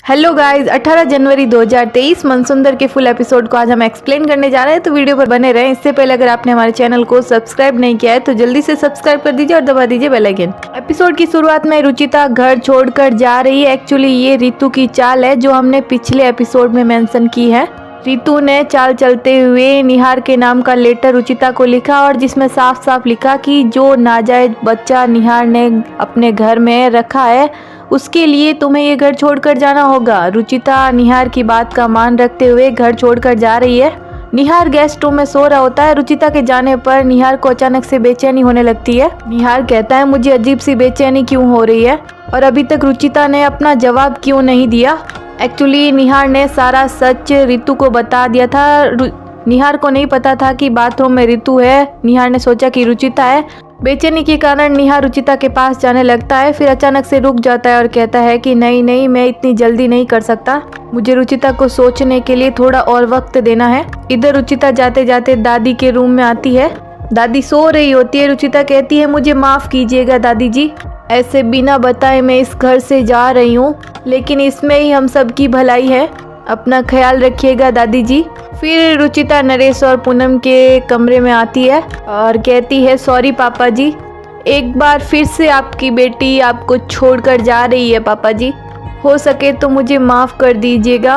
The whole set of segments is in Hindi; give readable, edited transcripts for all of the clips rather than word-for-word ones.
हेलो गाइस, 18 जनवरी 2023 मनसुंदर के फुल एपिसोड को आज हम एक्सप्लेन करने जा रहे हैं, तो वीडियो पर बने रहें। इससे पहले अगर आपने हमारे चैनल को सब्सक्राइब नहीं किया है तो जल्दी से सब्सक्राइब कर दीजिए और दबा दीजिए बेल आइकन। एपिसोड की शुरुआत में रुचिता घर छोड़कर जा रही है। एक्चुअली ये रितु की चाल है जो हमने पिछले एपिसोड में मेंशन की है। रितु ने चाल चलते हुए निहार के नाम का लेटर रुचिता को लिखा और जिसमें साफ साफ लिखा कि जो नाजायज बच्चा निहार ने अपने घर में रखा है उसके लिए तुम्हें ये घर छोड़कर जाना होगा। रुचिता निहार की बात का मान रखते हुए घर छोड़कर जा रही है। निहार गेस्ट रूम में सो रहा होता है। रुचिता के जाने पर निहार को अचानक से बेचैनी होने लगती है। निहार कहता है मुझे अजीब सी बेचैनी क्यों हो रही है और अभी तक रुचिता ने अपना जवाब क्यों नहीं दिया। एक्चुअली निहार ने सारा सच रितु को बता दिया था। निहार को नहीं पता था कि बाथरूम में रितु है। निहार ने सोचा कि रुचिता है। बेचैनी के कारण निहार रुचिता के पास जाने लगता है, फिर अचानक से रुक जाता है और कहता है कि नहीं नहीं, मैं इतनी जल्दी नहीं कर सकता, मुझे रुचिता को सोचने के लिए थोड़ा और वक्त देना है। इधर रुचिता जाते जाते दादी के रूम में आती है। दादी सो रही होती है। रुचिता कहती है मुझे माफ कीजिएगा दादी जी, ऐसे बिना बताए मैं इस घर से जा रही हूँ, लेकिन इसमें ही हम सबकी भलाई है, अपना ख्याल रखिएगा दादी जी। फिर रुचिता नरेश और पूनम के कमरे में आती है और कहती है सॉरी पापा जी, एक बार फिर से आपकी बेटी आपको छोड़कर जा रही है पापा जी, हो सके तो मुझे माफ़ कर दीजिएगा।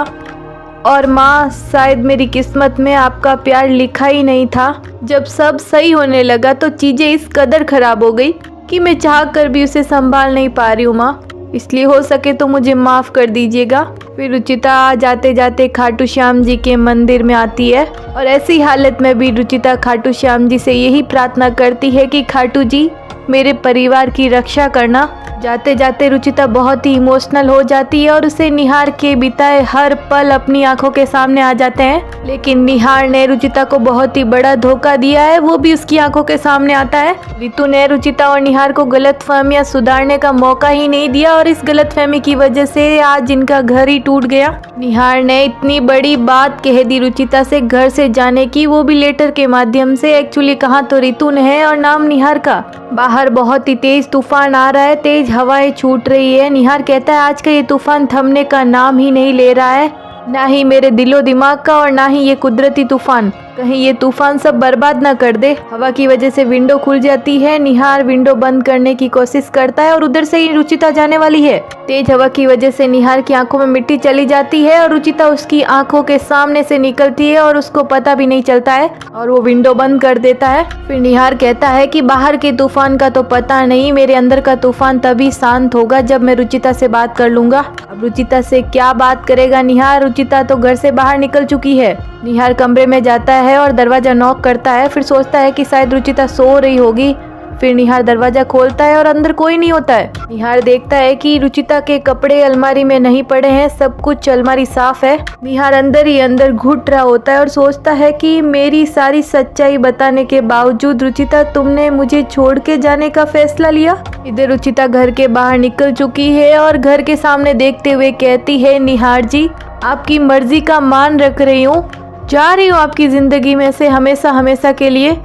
और माँ, शायद मेरी किस्मत में आपका प्यार लिखा ही नहीं था। जब सब सही होने लगा तो चीज़ें इस कदर ख़राब हो गई कि मैं चाह कर भी उसे संभाल नहीं पा रही हूँ माँ, इसलिए हो सके तो मुझे माफ़ कर दीजिएगा। फिर रुचिता जाते जाते खाटू श्याम जी के मंदिर में आती है और ऐसी हालत में भी रुचिता खाटू श्याम जी से यही प्रार्थना करती है कि खाटू जी मेरे परिवार की रक्षा करना। जाते जाते रुचिता बहुत ही इमोशनल हो जाती है और उसे निहार के बिताए हर पल अपनी आंखों के सामने आ जाते हैं। लेकिन निहार ने रुचिता को बहुत ही बड़ा धोखा दिया है, वो भी उसकी आंखों के सामने आता है। रितु ने रुचिता और निहार को गलतफहमियां सुधारने का मौका ही नहीं दिया और इस गलतफहमी की वजह से आज इनका घर ही टूट गया। निहार ने इतनी बड़ी बात कह दी रुचिता से घर से जाने की, वो भी लेटर के माध्यम से। एक्चुअली कहा तो रितु ने है और नाम निहार का। बाहर बहुत ही तेज तूफान आ रहा है, तेज हवाएं छूट रही है। निहार कहता है आज का ये तूफान थमने का नाम ही नहीं ले रहा है, ना ही मेरे दिलो दिमाग का और ना ही ये कुदरती तूफान, कहीं ये तूफान सब बर्बाद ना कर दे। हवा की वजह से विंडो खुल जाती है। निहार विंडो बंद करने की कोशिश करता है और उधर से ही रुचिता जाने वाली है। तेज हवा की वजह से निहार की आंखों में मिट्टी चली जाती है और रुचिता उसकी आंखों के सामने से निकलती है और उसको पता भी नहीं चलता है और वो विंडो बंद कर देता है। फिर निहार कहता है कि बाहर के तूफान का तो पता नहीं, मेरे अंदर का तूफान तभी शांत होगा जब मैं रुचिता से बात कर लूंगा। अब रुचिता से क्या बात करेगा निहार, रुचिता तो घर से बाहर निकल चुकी है। निहार कमरे में जाता है और दरवाजा नॉक करता है, फिर सोचता है कि शायद रुचिता सो रही होगी। फिर निहार दरवाजा खोलता है और अंदर कोई नहीं होता है। निहार देखता है कि रुचिता के कपड़े अलमारी में नहीं पड़े हैं, सब कुछ अलमारी साफ है। निहार अंदर ही अंदर घुट रहा होता है और सोचता है कि मेरी सारी सच्चाई बताने के बावजूद रुचिता तुमने मुझे छोड़ के जाने का फैसला लिया। इधर रुचिता घर के बाहर निकल चुकी है और घर के सामने देखते हुए कहती है निहार जी, आपकी मर्जी का मान रख रही हूँ, जा रही हूँ आपकी जिंदगी में से हमेशा हमेशा के लिए।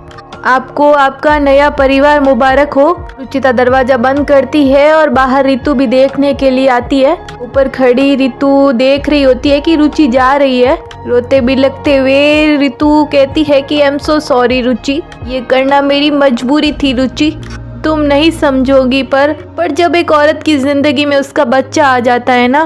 आपको आपका नया परिवार मुबारक हो। रुचिता दरवाजा बंद करती है और बाहर रितु भी देखने के लिए आती है। ऊपर खड़ी रितु देख रही होती है कि रुचि जा रही है। रोते बिलखते हुए रितु कहती है कि आई एम सो सॉरी रुचि, ये करना मेरी मजबूरी थी रुचि, तुम नहीं समझोगी पर जब एक औरत की जिंदगी में उसका बच्चा आ जाता है ना,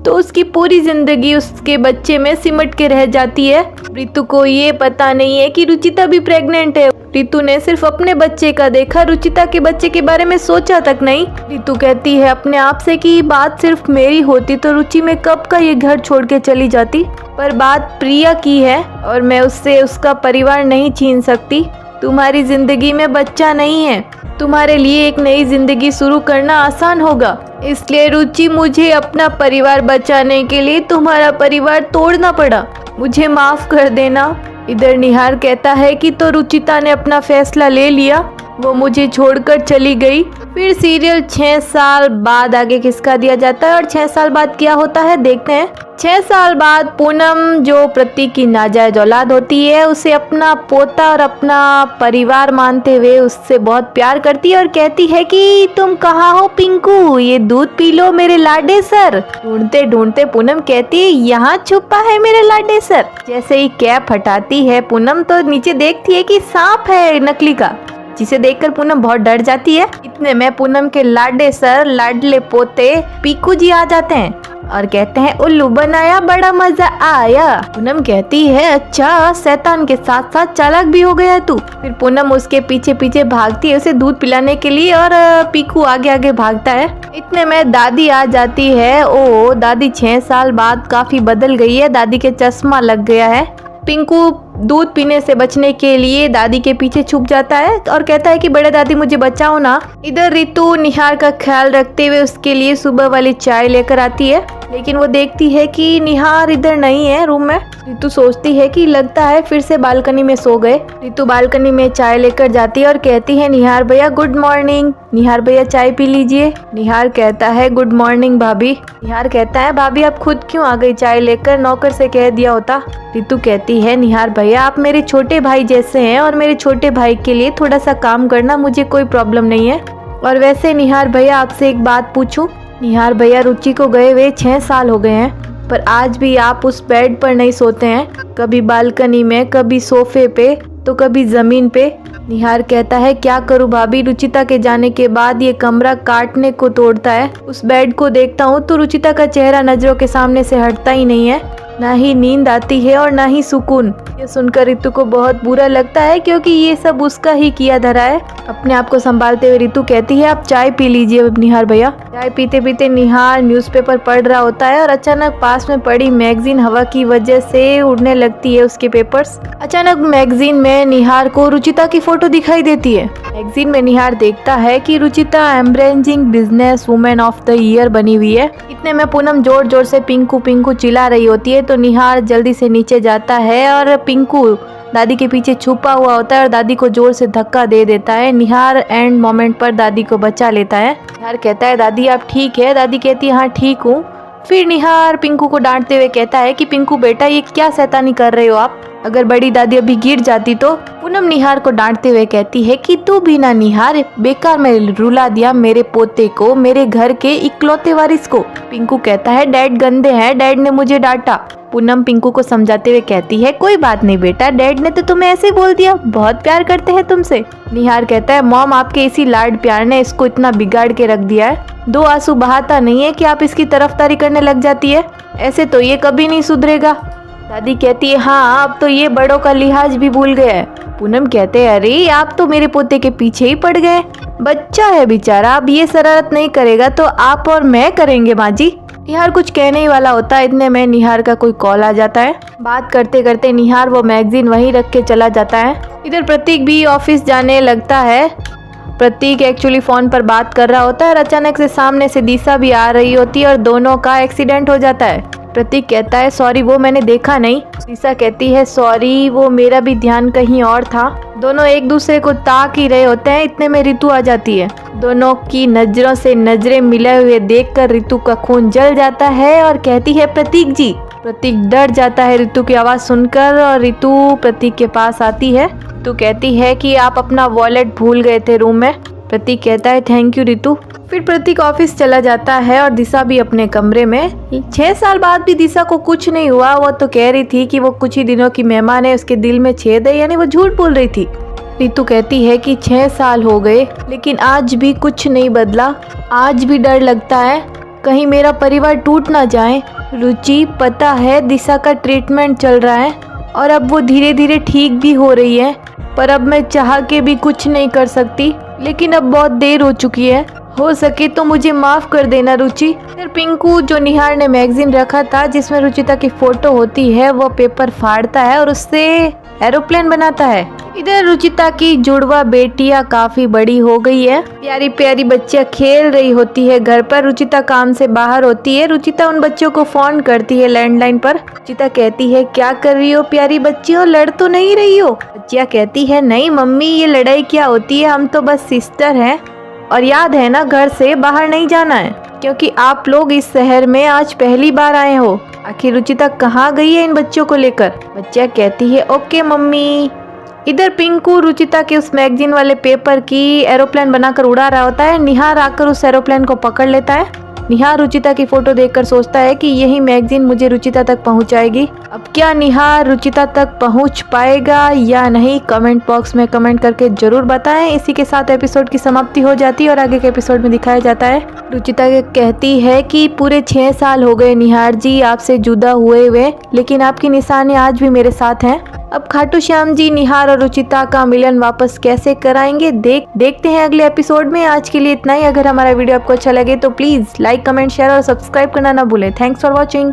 तो उसकी पूरी जिंदगी उसके बच्चे में सिमट के रह जाती है। रितु को ये पता नहीं है कि रुचिता भी प्रेग्नेंट है। रितु ने सिर्फ अपने बच्चे का देखा, रुचिता के बच्चे के बारे में सोचा तक नहीं। रितु कहती है अपने आप से कि बात सिर्फ मेरी होती तो रुचि में कब का ये घर छोड़ के चली जाती, पर बात प्रिया की है और मैं उससे उसका परिवार नहीं छीन सकती। तुम्हारी जिंदगी में बच्चा नहीं है, तुम्हारे लिए एक नई जिंदगी शुरू करना आसान होगा, इसलिए रुचि मुझे अपना परिवार बचाने के लिए तुम्हारा परिवार तोड़ना पड़ा, मुझे माफ कर देना। इधर निहार कहता है कि तो रुचिता ने अपना फैसला ले लिया, वो मुझे छोड़कर चली गई। फिर सीरियल 6 साल बाद आगे खिसका दिया जाता है और 6 साल बाद क्या होता है देखते हैं। 6 साल बाद पूनम, जो प्रतीक की नाजायज औलाद होती है, उसे अपना पोता और अपना परिवार मानते हुए उससे बहुत प्यार करती है और कहती है कि तुम कहाँ हो पिंकू, ये दूध पी लो मेरे लाडे सर। ढूंढते ढूंढते पूनम कहती है यहाँ छुपा है मेरे लाडे सर। जैसे ही कैप हटाती है पूनम तो नीचे देखती है कि सांप है नकली का, जिसे देखकर पूनम बहुत डर जाती है। इतने में पूनम के लाडे सर, लाडले पोते पीकू जी आ जाते हैं और कहते हैं उल्लू बनाया बड़ा मजा आया। पूनम कहती है अच्छा, शैतान के साथ साथ चालाक भी हो गया तू। फिर पूनम उसके पीछे पीछे भागती है उसे दूध पिलाने के लिए और पीकू आगे आगे भागता है। इतने में दादी आ जाती है। ओ दादी 6 साल बाद काफी बदल गई है, दादी के चश्मा लग गया है। पिंकू दूध पीने से बचने के लिए दादी के पीछे छुप जाता है और कहता है कि बड़े दादी मुझे बचाओ ना। इधर रितु निहार का ख्याल रखते हुए उसके लिए सुबह वाली चाय लेकर आती है, लेकिन वो देखती है कि निहार इधर नहीं है रूम में। रितु सोचती है कि लगता है फिर से बालकनी में सो गए। रितु बालकनी में चाय लेकर जाती है और कहती है निहार भैया गुड मॉर्निंग। निहार भैया चाय पी लीजिए। निहार कहता है गुड मॉर्निंग भाभी। निहार कहता है भाभी आप खुद क्यों आ गई चाय लेकर, नौकर से कह दिया होता। रितु कहती है निहार भैया आप मेरे छोटे भाई जैसे हैं और मेरे छोटे भाई के लिए थोड़ा सा काम करना मुझे कोई प्रॉब्लम नहीं है। और वैसे निहार भैया आपसे एक बात पूछूं। निहार भैया रुचि को गए हुए 6 साल हो गए हैं, पर आज भी आप उस बेड पर नहीं सोते हैं, कभी बालकनी में, कभी सोफे पे तो कभी जमीन पे। निहार कहता है क्या करूं भाभी, रुचिता के जाने के बाद ये कमरा काटने को तोड़ता है। उस बेड को देखता हूँ तो रुचिता का चेहरा नजरों के सामने से हटता ही नहीं है, ना ही नींद आती है और ना ही सुकून। ये सुनकर रितु को बहुत बुरा लगता है क्योंकि ये सब उसका ही किया धरा है। अपने आप को संभालते हुए रितु कहती है आप चाय पी लीजिए निहार भैया। चाय पीते पीते निहार न्यूज़पेपर पढ़ रहा होता है और अचानक पास में पड़ी मैगजीन हवा की वजह से उड़ने लगती है उसके पेपर्स। अचानक मैगजीन में निहार को रुचिता की फोटो दिखाई देती है। मैगजीन में निहार देखता है कि Ruchita embracing business women of the year बनी हुई है। इतने में पूनम जोर जोर से पिंकू पिंकू चिल्ला रही होती है तो निहार जल्दी से नीचे जाता है और पिंकू दादी के पीछे छुपा हुआ होता है और दादी को जोर से धक्का दे देता है। निहार एंड मोमेंट पर दादी को बचा लेता है। निहार कहता है दादी आप ठीक है। दादी कहती है हाँ ठीक हूँ। फिर निहार पिंकू को डांटते हुए कहता है कि पिंकू बेटा ये क्या शैतानी कर रहे हो आप, अगर बड़ी दादी अभी गिर जाती तो। पूनम निहार को डांटते हुए कहती है कि तू भी ना निहार, बेकार में रुला दिया मेरे पोते को, मेरे घर के इकलौते वारिस को। पिंकू कहता है डैड गंदे हैं, डैड ने मुझे डांटा। पूनम पिंकू को समझाते हुए कहती है कोई बात नहीं बेटा, डैड ने तो तुम्हें ऐसे बोल दिया, बहुत प्यार करते हैं तुमसे। निहार कहता है मॉम आपके इसी लाड प्यार ने इसको इतना बिगाड़ के रख दिया है, 2 आंसू बहाता नहीं है कि आप इसकी तरफदारी करने लग जाती है, ऐसे तो ये कभी नहीं सुधरेगा। दादी कहती है हाँ अब तो ये बड़ों का लिहाज भी भूल गया है। पूनम कहते हैं अरे आप तो मेरे पोते के पीछे ही पड़ गए, बच्चा है बेचारा, अब ये शरारत नहीं करेगा तो आप और मैं करेंगे माँ जी। निहार कुछ कहने ही वाला होता है, इतने में निहार का कोई कॉल आ जाता है। बात करते करते निहार वो मैगजीन वहीं रख के चला जाता है। इधर प्रतीक भी ऑफिस जाने लगता है। प्रतीक एक्चुअली फोन पर बात कर रहा होता है और अचानक से सामने से दिशा भी आ रही होती है और दोनों का एक्सीडेंट हो जाता है। प्रतीक कहता है सॉरी वो मैंने देखा नहीं। दिशा कहती है सॉरी वो मेरा भी ध्यान कहीं और था। दोनों एक दूसरे को ताक ही रहे होते हैं, इतने में रितु आ जाती है। दोनों की नजरों से नजरें मिले हुए देखकर रितु का खून जल जाता है और कहती है प्रतीक जी। प्रतीक डर जाता है रितु की आवाज़ सुनकर और रितु प्रतीक के पास आती है। रितु कहती है कि आप अपना वॉलेट भूल गए थे रूम में। प्रतीक कहता है थैंक यू रितु। फिर प्रतीक ऑफिस चला जाता है और दिशा भी अपने कमरे में। 6 साल बाद भी दिशा को कुछ नहीं हुआ। वो तो कह रही थी कि वो कुछ ही दिनों की मेहमान है, उसके दिल में छेद है, यानी वो झूठ बोल रही थी। रितु कहती है कि 6 साल हो गए लेकिन आज भी कुछ नहीं बदला, आज भी डर लगता है कहीं मेरा परिवार टूट ना जाए। रुचि पता है दिशा का ट्रीटमेंट चल रहा है और अब वो धीरे धीरे ठीक भी हो रही है, पर अब मैं चाह के भी कुछ नहीं कर सकती, लेकिन अब बहुत देर हो चुकी है, हो सके तो मुझे माफ कर देना रुचि। फिर पिंकू जो निहार ने मैगजीन रखा था जिसमें रुचिता की फोटो होती है वो पेपर फाड़ता है और उससे एरोप्लेन बनाता है। इधर रुचिता की जुड़वा बेटियां काफी बड़ी हो गई है। प्यारी प्यारी बच्चियां खेल रही होती है घर पर। रुचिता काम से बाहर होती है। रुचिता उन बच्चों को फोन करती है लैंडलाइन पर। रुचिता कहती है, क्या कर रही हो प्यारी बच्चियों, लड़ तो नहीं रही हो? बच्चियां कहती है, नहीं मम्मी, ये लड़ाई क्या होती है, हम तो बस सिस्टर हैं और याद है ना, घर से बाहर नहीं जाना है क्योंकि आप लोग इस शहर में आज पहली बार आए हो। आखिर रुचिता कहाँ गई है इन बच्चों को लेकर? बच्चियां कहती है, ओके मम्मी। इधर पिंकू रुचिता के उस मैगजीन वाले पेपर की एरोप्लेन बनाकर उड़ा रहा होता है। निहार आकर उस एरोप्लेन को पकड़ लेता है। निहार रुचिता की फोटो देखकर सोचता है कि यही मैगजीन मुझे रुचिता तक पहुंचाएगी। अब क्या निहार रुचिता तक पहुंच पाएगा या नहीं, कमेंट बॉक्स में कमेंट करके जरूर बताएं। इसी के साथ एपिसोड की समाप्ति हो जाती है और आगे के एपिसोड में दिखाया जाता है रुचिता कहती है कि पूरे 6 साल हो गए निहार जी आपसे जुदा हुए, लेकिन आपकी निशानी आज भी मेरे साथ हैं। अब खाटू श्याम जी निहार और रुचिता का मिलन वापस कैसे कराएंगे, देखते हैं अगले एपिसोड में। आज के लिए इतना ही। अगर हमारा वीडियो आपको अच्छा लगे तो प्लीज लाइक, कमेंट, शेयर और सब्सक्राइब करना ना भूलें। Thanks for watching.